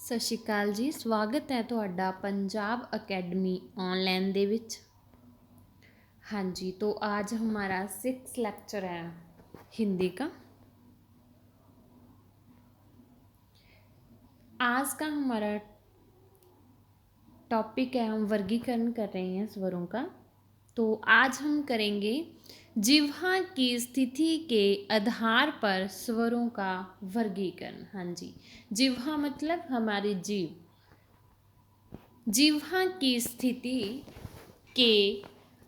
ਸਤਿ ਸ਼੍ਰੀ ਅਕਾਲ ਜੀ। ਸਵਾਗਤ है ਤੁਹਾਡਾ पंजाब अकेडमी ऑनलाइन ਦੇ ਵਿੱਚ। हाँ जी, तो आज हमारा 6th लेक्चर है हिंदी का। आज का हमारा टॉपिक है, हम वर्गीकरण कर रहे हैं स्वरों का। तो आज हम करेंगे जिह्वा की स्थिति के आधार पर स्वरों का वर्गीकरण। हाँ जी, जिह्वा मतलब हमारी जीभ। जिह्वा की स्थिति के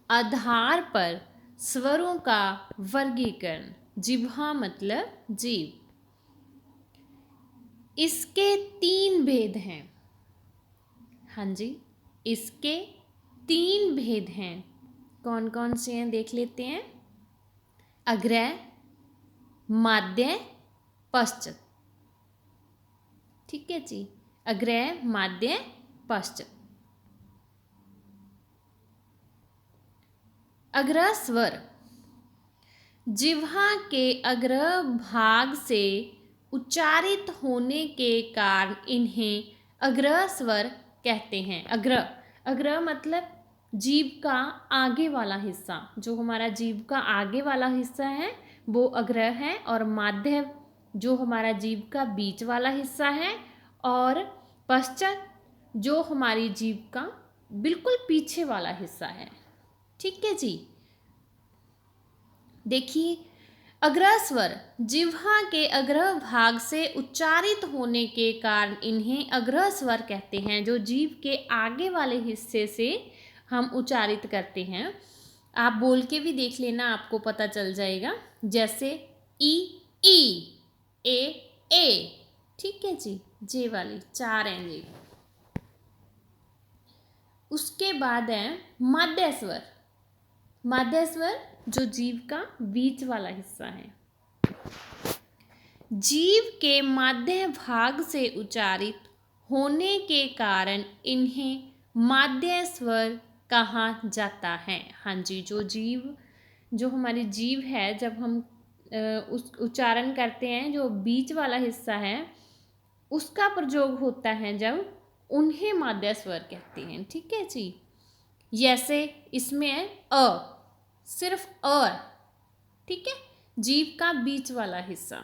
आधार पर स्वरों का वर्गीकरण। जिह्वा मतलब जीभ। इसके 3 भेद हैं। हाँ जी, इसके 3 भेद हैं। कौन कौन से हैं देख लेते हैं। अग्रय, माध्य, पश्चात। ठीक है जी, अग्रय, माध्य, पश्चात। अग्र स्वर जिह्वा के अग्र भाग से उच्चारित होने के कारण इन्हें अग्र स्वर कहते हैं। अग्र, अग्र मतलब जीभ का आगे वाला हिस्सा। जो हमारा जीभ का आगे वाला हिस्सा है वो अग्र है, और माध्य जो हमारा जीभ का बीच वाला हिस्सा है, और पश्चात जो हमारी जीभ का बिल्कुल पीछे वाला हिस्सा है। ठीक है जी, देखिए, अग्रस्वर जिह्वा के अग्र भाग से उच्चारित होने के कारण इन्हें अग्रस्वर कहते हैं। जो जीभ के आगे वाले हिस्से से हम उच्चारित करते हैं। आप बोल के भी देख लेना, आपको पता चल जाएगा। जैसे ई, ई, ए। ठीक है जी, जे वाली 4 हैं जी। उसके बाद है माध्य स्वर। माध्य स्वर जो जीभ का बीच वाला हिस्सा है। जीभ के माध्य भाग से उच्चारित होने के कारण इन्हें माध्य स्वर कहा जाता है। हाँ जी, जो हमारी जीभ है, जब हम उस उच्चारण करते हैं, जो बीच वाला हिस्सा है उसका प्रयोग होता है जब उन्हें माध्य स्वर कहते हैं। ठीक है जी, जैसे इसमें है अ, सिर्फ अ। ठीक है, जीभ का बीच वाला हिस्सा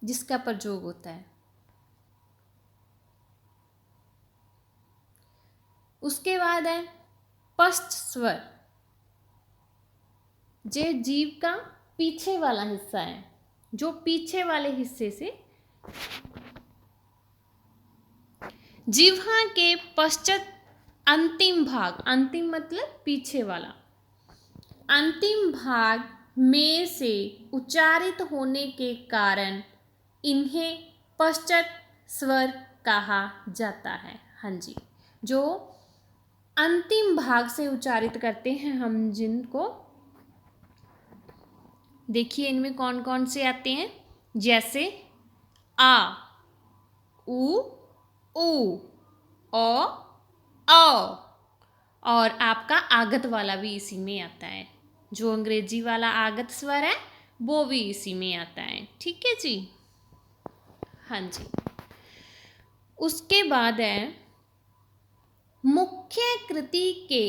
जिसका प्रयोग होता है। उसके बाद है पश्च स्वर। जो जीभ का पीछे वाला हिस्सा है, जो पीछे वाले हिस्से से जिह्वा के पश्चात अंतिम भाग, अंतिम मतलब पीछे वाला, अंतिम भाग में से उच्चारित होने के कारण इन्हें पश्चात स्वर कहा जाता है। हाँ जी, जो अंतिम भाग से उच्चारित करते हैं हम जिनको, देखिए इनमें कौन कौन से आते हैं। जैसे आ, उ, ओ, और आपका आगत वाला भी इसी में आता है। जो अंग्रेजी वाला आगत स्वर है वो भी इसी में आता है। ठीक है जी, हाँ जी। उसके बाद है मुख्य कृति के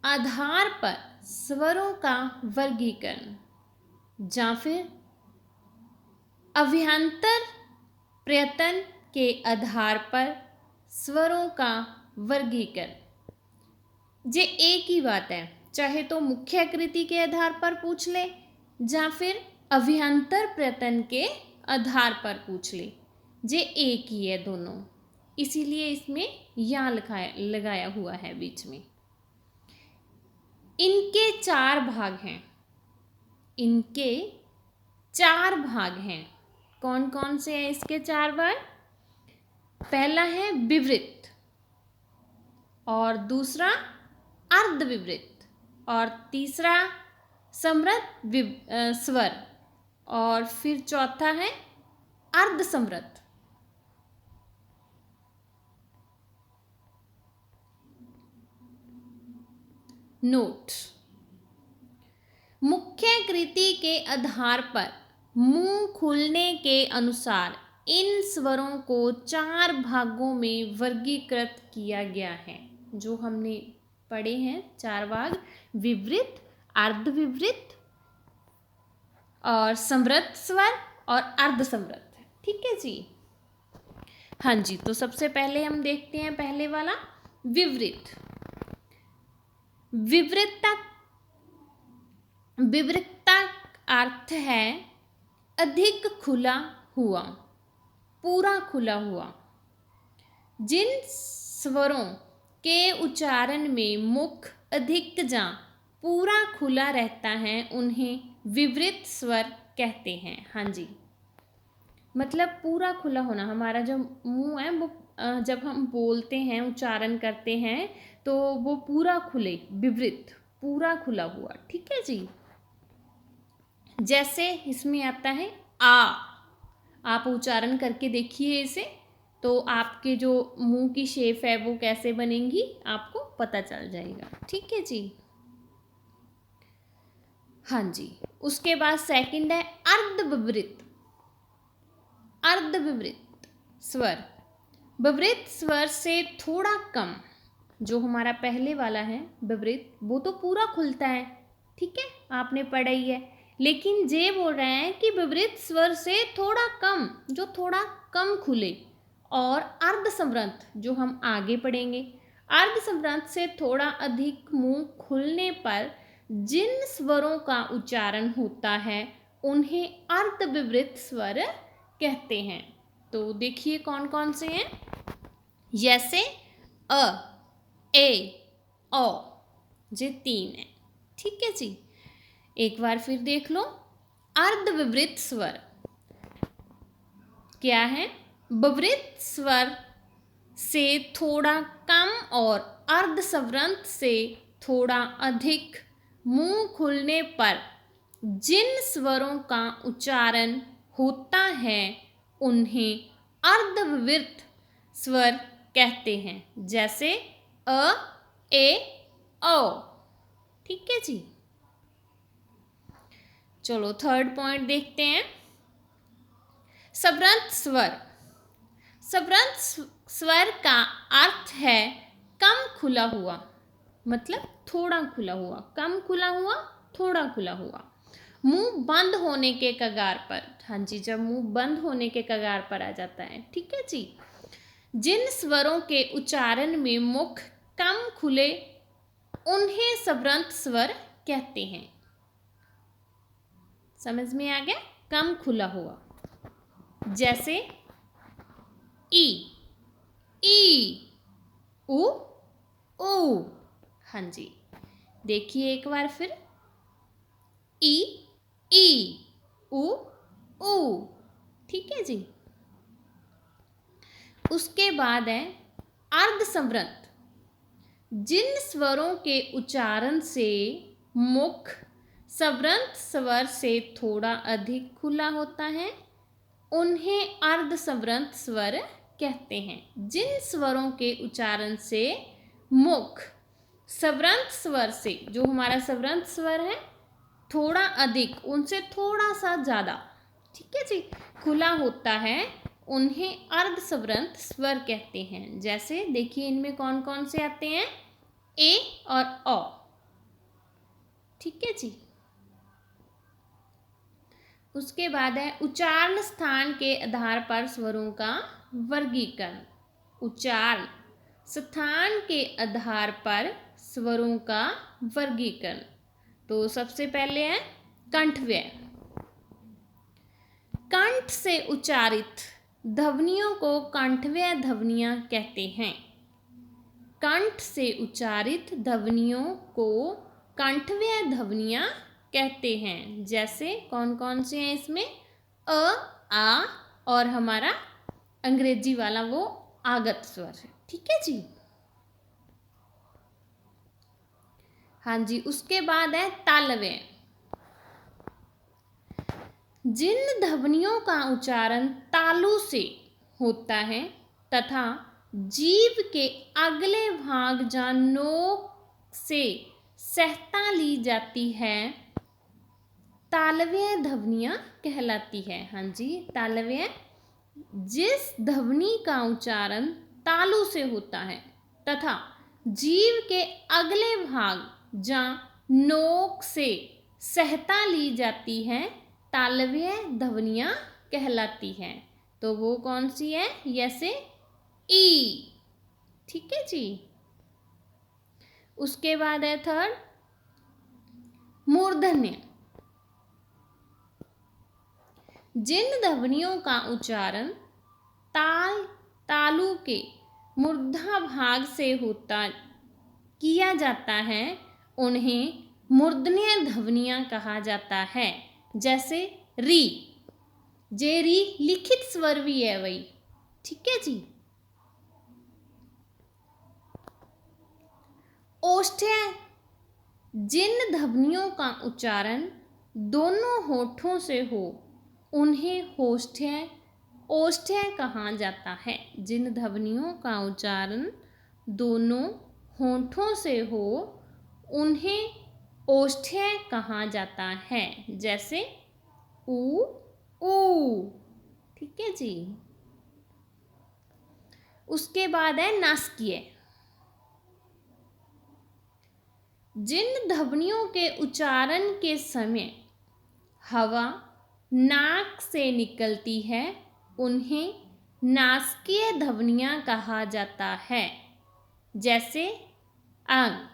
आधार पर स्वरों का वर्गीकरण, या फिर अभ्यंतर प्रयत्न के आधार पर स्वरों का वर्गीकरण। ये एक ही बात है, चाहे तो मुख्य कृति के आधार पर पूछ ले या फिर अभ्यंतर प्रयत्न के आधार पर पूछ ले, ये एक ही है दोनों। इसीलिए इसमें या लगाया हुआ है बीच में। इनके 4 भाग हैं। इनके 4 भाग हैं। कौन कौन से हैं इसके 4 भाग? पहला है विवृत, और दूसरा अर्ध विवृत, और तीसरा समृद्ध स्वर, और फिर चौथा है अर्ध समृद्ध। नोट, मुख्य कृति के आधार पर मुंह खुलने के अनुसार इन स्वरों को 4 भागों में वर्गीकृत किया गया है। जो हमने पढ़े हैं 4 भाग, विवृत, अर्धविवृत और समृद्ध स्वर और अर्धसमृद्ध। ठीक है जी। हाँ जी, तो सबसे पहले हम देखते हैं पहले वाला विवृत। विवृतता, विवृतता अर्थ है अधिक खुला हुआ, पूरा खुला हुआ। जिन स्वरों के उच्चारण में मुख अधिक जा पूरा खुला रहता है उन्हें विवृत स्वर कहते हैं। हाँ जी, मतलब पूरा खुला होना। हमारा जो मुंह है वो जब हम बोलते हैं, उच्चारण करते हैं तो वो पूरा खुले, विवृत, पूरा खुला हुआ। ठीक है जी। जैसे इसमें आता है आ, आप उच्चारण करके देखिए इसे, तो आपके जो मुंह की शेप है वो कैसे बनेगी आपको पता चल जाएगा। ठीक है जी। हाँ जी, उसके बाद सेकंड है अर्धविवृत। अर्धविवृत स्वर, विवृत स्वर से थोड़ा कम। जो हमारा पहले वाला है विवृत, वो तो पूरा खुलता है, ठीक है, आपने पढ़ा ही है। लेकिन ये बोल रहे हैं कि विवृत स्वर से थोड़ा कम, जो थोड़ा कम खुले। और अर्धसमृद्ध जो हम आगे पढ़ेंगे, अर्धसमृद्ध से थोड़ा अधिक मुंह खुलने पर जिन स्वरों का उच्चारण होता है उन्हें अर्धविवृत स्वर कहते हैं। तो देखिए कौन कौन से हैं। जैसे अ, ए, ओ, ये 3 है। ठीक है जी। एक बार फिर देख लो, अर्धविवृत स्वर क्या है? विवृत स्वर से थोड़ा कम और अर्धसमृद्ध से थोड़ा अधिक मुंह खुलने पर जिन स्वरों का उच्चारण होता है उन्हें अर्धविवृत स्वर कहते हैं। जैसे अ, ए, ओ। ठीक है जी। चलो थर्ड पॉइंट देखते हैं, समृद्ध स्वर। समृद्ध स्वर का अर्थ है कम खुला हुआ, मतलब थोड़ा खुला हुआ, कम खुला हुआ, थोड़ा खुला हुआ, मुंह बंद होने के कगार पर। हाँ जी, जब मुंह बंद होने के कगार पर आ जाता है। ठीक है जी। जिन स्वरों के उच्चारण में मुख कम खुले उन्हें समृद्ध स्वर कहते हैं। समझ में आ गया? कम खुला हुआ। जैसे ई, ई, उ, ऊ। हाँ जी, देखिए एक बार फिर, ई, ई, उ, ऊ। ठीक है जी। उसके बाद है अर्धसमृद्ध। जिन स्वरों के उच्चारण से मुख समृद्ध स्वर से थोड़ा अधिक खुला होता है उन्हें अर्धसमृद्ध स्वर कहते हैं। जिन स्वरों के उच्चारण से मुख समृद्ध स्वर से, जो हमारा समृद्ध स्वर है, थोड़ा अधिक, उनसे थोड़ा सा ज़्यादा, ठीक है जी, खुला होता है उन्हें अर्धसमृद्ध स्वर कहते हैं। जैसे देखिए इनमें कौन कौन से आते हैं, ए और ओ। ठीक है जी। उसके बाद है उच्चारण स्थान के आधार पर स्वरों का वर्गीकरण। उच्चारण स्थान के आधार पर स्वरों का वर्गीकरण। तो सबसे पहले है कंठव्यय। कंठ से उच्चारित ध्वनियों को कंठव्यय ध्वनियाँ कहते हैं। कंठ से उच्चारित ध्वनियों को कंठव्यय ध्वनियाँ कहते हैं। जैसे कौन कौन से हैं इसमें, अ, आ और हमारा अंग्रेजी वाला वो आगत स्वर है। ठीक है जी। हाँ जी, उसके बाद है तालव्य। जिन ध्वनियों का उच्चारण तालु से होता है तथा जीभ के अगले भाग या नोक से सहायता ली जाती है, तालव्य ध्वनियाँ कहलाती है। हाँ जी, तालव्य जिस ध्वनि का उच्चारण तालु से होता है तथा जीव के अगले भाग जहाँ नोक से सहता ली जाती है तालव्य ध्वनियाँ कहलाती हैं। तो वो कौन सी है? जैसे ई। ठीक है जी। उसके बाद है थर्ड मूर्धन्य। जिन ध्वनियों का उच्चारण तालु के मूर्धा भाग से किया जाता है उन्हें मूर्धन्य ध्वनियाँ कहा जाता है। जैसे री, जे री लिखित स्वर भी है वही। ठीक है जी। ओष्ठ्य। जिन ध्वनियों का उच्चारण दोनों होठों से हो उन्हें ओष्ठ्य कहा जाता है। जिन ध्वनियों का उच्चारण दोनों होठों से हो उन्हें ओष्ठ्य कहा जाता है। जैसे ऊ ऊ। ठीक है जी। उसके बाद है नासिकीय। जिन ध्वनियों के उच्चारण के समय हवा नाक से निकलती है उन्हें नासिकीय ध्वनियाँ कहा जाता है। जैसे अंग।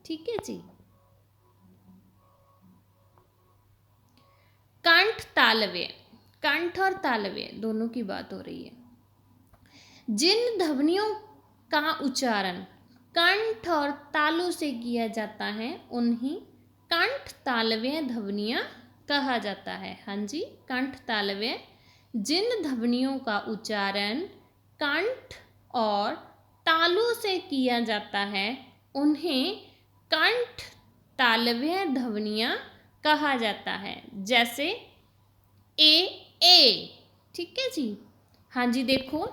ठीक है जी। कंठ तालव्य। कंठ और तालव्य दोनों की बात हो रही है। जिन ध्वनियों का उच्चारण कंठ और तालु से किया जाता है उन्हें कंठ तालव्य ध्वनियाँ कहा जाता है। हाँ जी, कंठ तालव्य। जिन ध्वनियों का उच्चारण कंठ और तालु से किया जाता है उन्हें कंठ तालव्य ध्वनियाँ कहा जाता है। जैसे ए। ठीक है जी। हाँ जी, देखो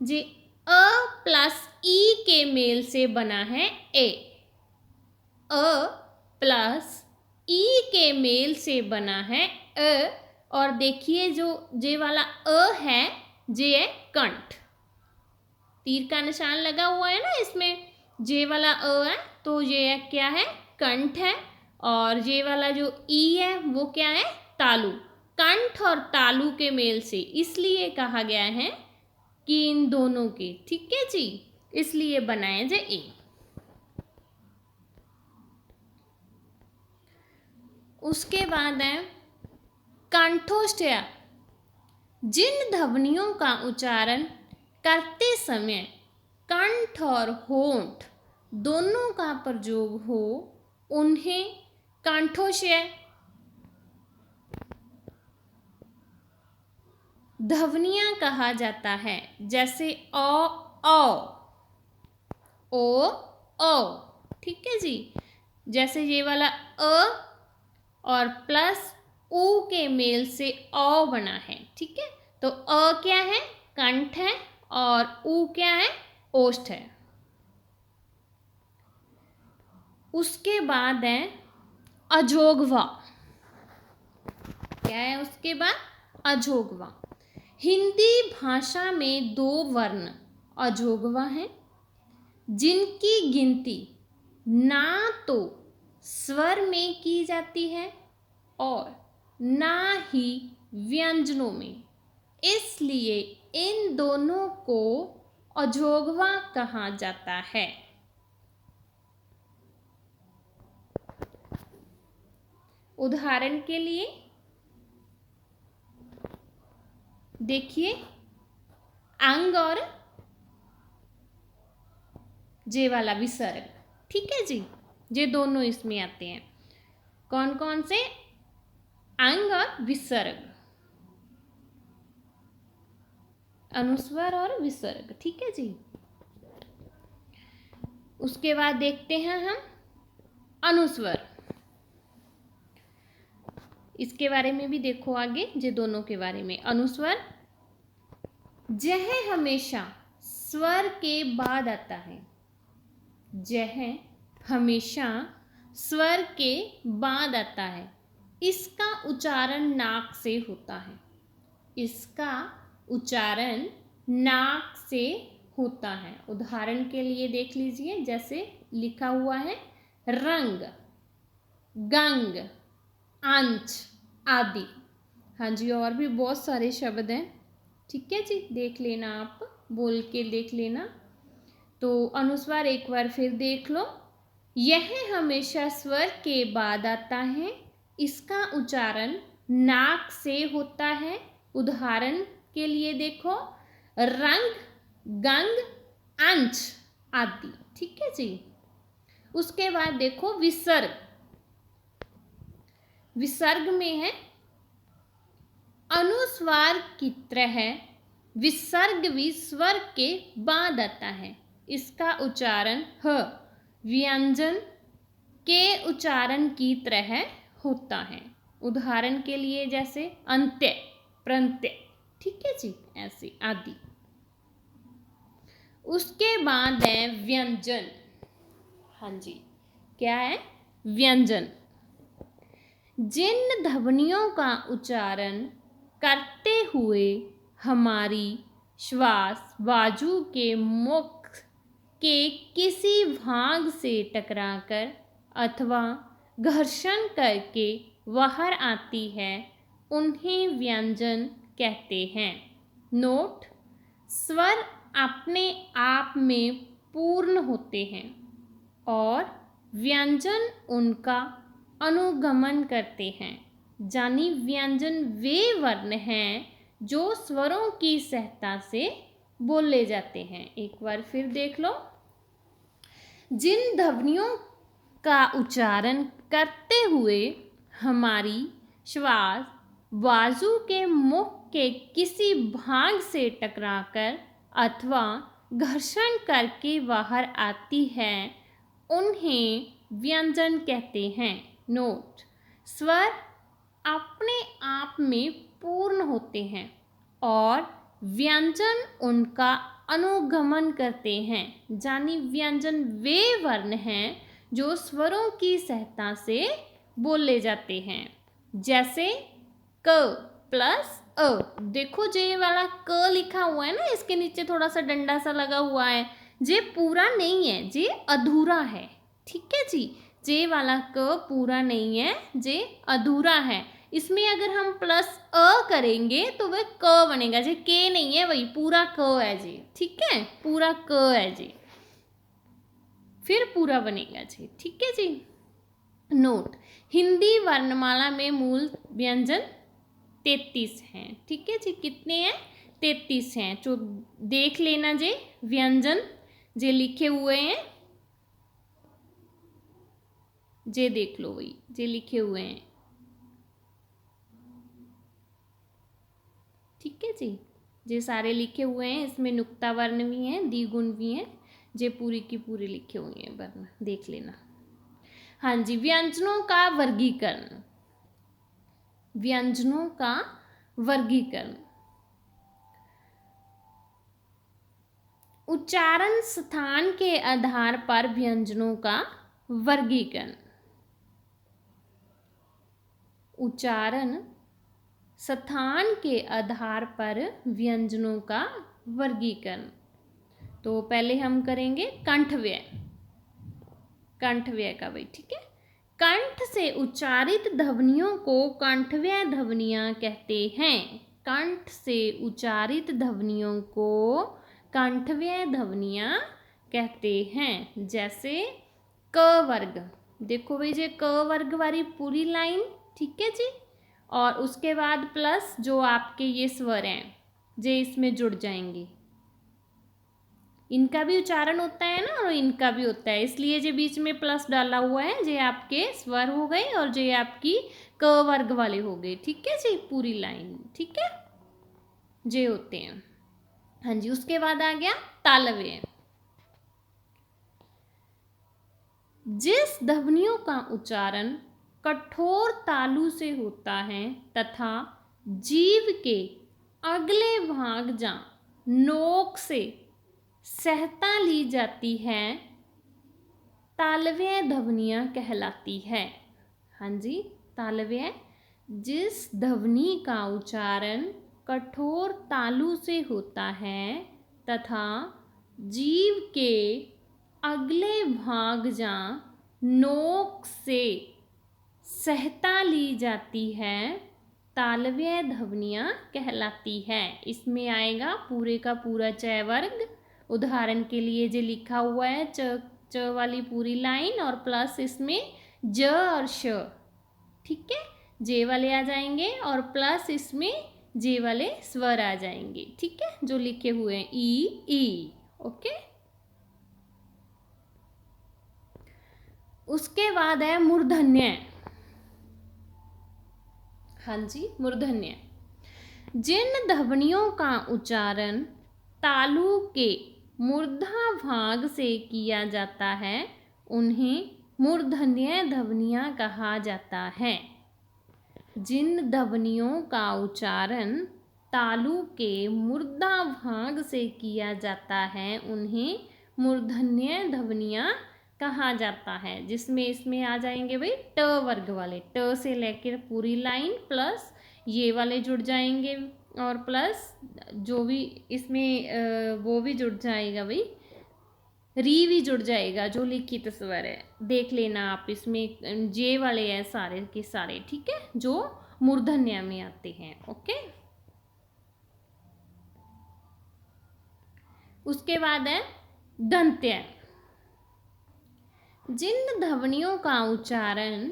जी, अ प्लस ई के मेल से बना है ए। अ प्लस ई के मेल से बना है अ। और देखिए जो जे वाला अ है, जे है कंठ। तीर का निशान लगा हुआ है ना इसमें, जे वाला अ है तो ये क्या है? कंठ है। और ये वाला जो ई है वो क्या है? तालु। कंठ और तालु के मेल से इसलिए कहा गया है कि इन दोनों के, ठीक है जी, इसलिए बनाए जे ए। उसके बाद है कंठोष्ठ्य। जिन ध्वनियों का उच्चारण करते समय कंठ और होंठ दोनों का प्रयोग हो उन्हें कंठोष्ठ्य ध्वनियाँ कहा जाता है। जैसे ओ। ठीक है जी। जैसे ये वाला अ और प्लस ऊ के मेल से औ बना है। ठीक है, तो अ क्या है? कंठ है। और ऊ क्या है? ओष्ठ है। उसके बाद है अजोगवा। क्या है उसके बाद? अजोगवा। हिंदी भाषा में 2 वर्ण अजोगवा हैं जिनकी गिनती ना तो स्वर में की जाती है और ना ही व्यंजनों में, इसलिए इन दोनों को अजोगवा कहा जाता है। उदाहरण के लिए देखिए, अंग और जे वाला विसर्ग। ठीक है जी, ये दोनों इसमें आते हैं। कौन कौन से? अंग और विसर्ग, अनुस्वर और विसर्ग। ठीक है जी। उसके बाद देखते हैं हम अनुस्वर। इसके बारे में भी देखो आगे, ये दोनों के बारे में। अनुस्वर जह हमेशा स्वर के बाद आता है। जह हमेशा स्वर के बाद आता है। इसका उच्चारण नाक से होता है। इसका उच्चारण नाक से होता है। उदाहरण के लिए देख लीजिए, जैसे लिखा हुआ है रंग, गंग, अंश आदि। हाँ जी, और भी बहुत सारे शब्द हैं। ठीक है जी, देख लेना, आप बोल के देख लेना। तो अनुस्वार एक बार फिर देख लो। यह हमेशा स्वर के बाद आता है। इसका उच्चारण नाक से होता है। उदाहरण के लिए देखो रंग, गंग, अंश आदि। ठीक है जी। उसके बाद देखो विसर्ग। विसर्ग में है अनुस्वार की तरह विसर्ग भी स्वर के बाद आता है। इसका उच्चारण ह व्यंजन के उच्चारण की तरह होता है। उदाहरण के लिए जैसे अंत्य, प्रत्यय। ठीक है जी, ऐसे आदि। उसके बाद है व्यंजन। हाँ जी, क्या है? व्यंजन। जिन ध्वनियों का उच्चारण करते हुए हमारी श्वास बाजू के मुख के किसी भाग से टकराकर अथवा घर्षण करके बाहर आती है, उन्हें व्यंजन कहते हैं। नोट: स्वर अपने आप में पूर्ण होते हैं और व्यंजन उनका अनुगमन करते हैं। यानी व्यंजन वे वर्ण हैं जो स्वरों की सहायता से बोले जाते हैं। एक बार फिर देख लो। जिन ध्वनियों का उच्चारण करते हुए हमारी श्वास बाजू के मुख के किसी भाग से टकराकर अथवा घर्षण करके बाहर आती है, उन्हें व्यंजन कहते हैं। नोट: स्वर अपने आप में पूर्ण होते हैं और व्यंजन उनका अनुगमन करते हैं। यानी व्यंजन वे वर्ण हैं जो स्वरों की सहायता से बोले जाते हैं। जैसे क प्लस अ। देखो जे वाला क लिखा हुआ है ना, इसके नीचे थोड़ा सा डंडा सा लगा हुआ है, जे पूरा नहीं है, जे अधूरा है। ठीक है जी, जे वाला क पूरा नहीं है, जे अधूरा है। इसमें अगर हम प्लस अ करेंगे तो वह क बनेगा। जी के नहीं है, वही पूरा क है जी। ठीक है, पूरा क है जी, फिर पूरा बनेगा जी। ठीक है जी। नोट: हिंदी वर्णमाला में मूल व्यंजन 33 हैं। ठीक है जी, कितने हैं? 33 हैं। जो देख लेना जी, व्यंजन जे लिखे हुए हैं, जे देख लो, वही जे लिखे हुए हैं। ठीक है जी, जे सारे लिखे हुए हैं। इसमें नुक्ता वर्ण भी हैं, द्विगुण भी हैं, जे पूरी की पूरी लिखे हुए हैं वर्ण, देख लेना। हाँ जी, व्यंजनों का वर्गीकरण। व्यंजनों का वर्गीकरण। उच्चारण स्थान के आधार पर व्यंजनों का वर्गीकरण। उच्चारण स्थान के आधार पर व्यंजनों का वर्गीकरण। तो पहले हम करेंगे कंठव्यय। कंठव्यय का भाई, ठीक है। कंठ से उच्चारित ध्वनियों को कंठव्यय ध्वनियां कहते हैं। कंठ से उच्चारित ध्वनियों को कंठव्यय ध्वनियां कहते हैं। जैसे क वर्ग, देखो भाई जे क वर्ग वाली पूरी लाइन। ठीक है जी। और उसके बाद प्लस जो आपके ये स्वर हैं, जे इसमें जुड़ जाएंगे। इनका भी उच्चारण होता है ना, और इनका भी होता है, इसलिए जो बीच में प्लस डाला हुआ है, जे आपके स्वर हो गए और जे आपकी क वर्ग वाले हो गए। ठीक है जी, पूरी लाइन। ठीक है, जे होते हैं। हाँ जी, उसके बाद आ गया तालव्य। जिस ध्वनियों का उच्चारण कठोर तालु से होता है तथा जीव के अगले भाग जा नोक से सहायता ली जाती है, तालव्य ध्वनियां कहलाती है। हाँ जी, तालव्य जिस ध्वनि का उच्चारण कठोर तालु से होता है तथा जीव के अगले भाग जा नोक से सहायता ली जाती है, तालव्य ध्वनियाँ कहलाती है। इसमें आएगा पूरे का पूरा च वर्ग। उदाहरण के लिए जो लिखा हुआ है च वाली पूरी लाइन और प्लस इसमें ज और श, ठीक है, जे वाले आ जाएंगे और प्लस इसमें जे वाले स्वर आ जाएंगे, ठीक है, जो लिखे हुए हैं ई। ओके, उसके बाद है मूर्धन्य। हाँ जी, मूर्धन्य जिन ध्वनियों का उच्चारण तालु के मूर्धा भाग से किया जाता है उन्हें मूर्धन्य ध्वनियाँ कहा जाता है। जिन ध्वनियों का उच्चारण तालु के मूर्धा भाग से किया जाता है उन्हें मूर्धन्य ध्वनियाँ कहा जाता है। जिसमें इसमें आ जाएंगे भाई ट वर्ग वाले, ट से लेकर पूरी लाइन प्लस ये वाले जुड़ जाएंगे और प्लस जो भी इसमें वो भी जुड़ जाएगा भाई, री भी जुड़ जाएगा जो लिखित स्वर है। देख लेना आप, इसमें जे वाले हैं सारे के सारे, ठीक है, जो मूर्धन्य में आते हैं। ओके, उसके बाद है दंत्य। जिन ध्वनियों का उच्चारण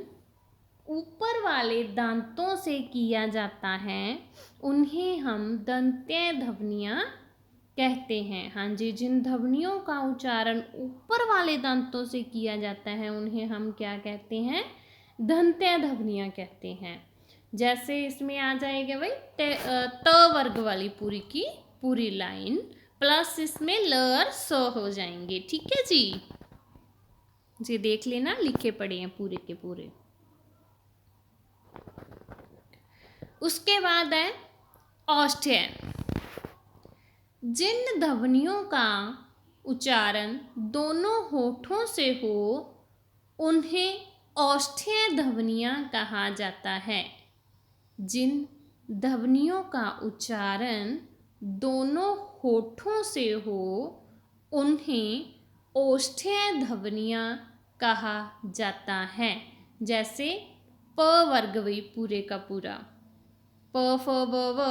ऊपर वाले दांतों से किया जाता है उन्हें हम दंत्य ध्वनियाँ कहते हैं। हाँ जी, जिन ध्वनियों का उच्चारण ऊपर वाले दांतों से किया जाता है उन्हें हम क्या कहते हैं? दंत्य ध्वनियाँ कहते हैं। जैसे इसमें आ जाएगा भाई त वर्ग वाली पूरी की पूरी लाइन प्लस इसमें ल और स हो जाएंगे, ठीक है जी देख लेना, लिखे पड़े हैं पूरे के पूरे। उसके बाद है औष्ठ्य। जिन ध्वनियों का उच्चारण दोनों होठों से हो उन्हें औष्ठ्य ध्वनियाँ कहा जाता है। जिन ध्वनियों का उच्चारण दोनों होठों से हो उन्हें औष्ठ्य ध्वनियाँ कहा जाता है। जैसे प वर्ग वही पूरे का पूरा प फ ब व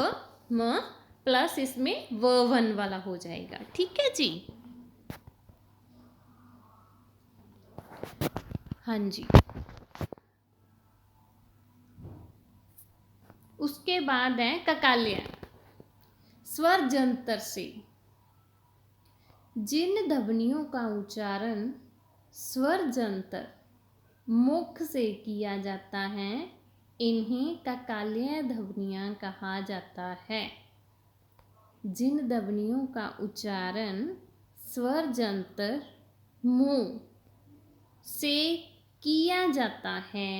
म प्लस इसमें व वन वाला हो जाएगा, ठीक है जी। हाँ जी, उसके बाद है ककाल्य। स्वर जंतर से जिन ध्वनियों का उच्चारण स्वर जंतर मुख से किया जाता है इन्हें ककाल्य ध्वनियाँ कहा जाता है। जिन ध्वनियों का उच्चारण स्वर जंतर मुंह से किया जाता है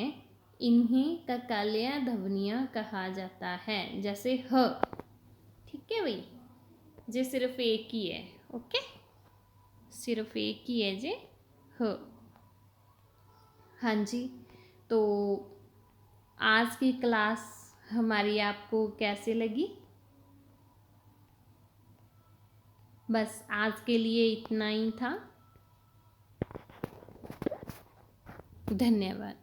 इन्हें ककाल्य ध्वनियाँ कहा जाता है। जैसे ह, ठीक है भाई, जे सिर्फ एक ही है, ओके, सिर्फ एक ही है जे ह। हाँ जी, तो आज की क्लास हमारी आपको कैसे लगी? बस आज के लिए इतना ही था। धन्यवाद।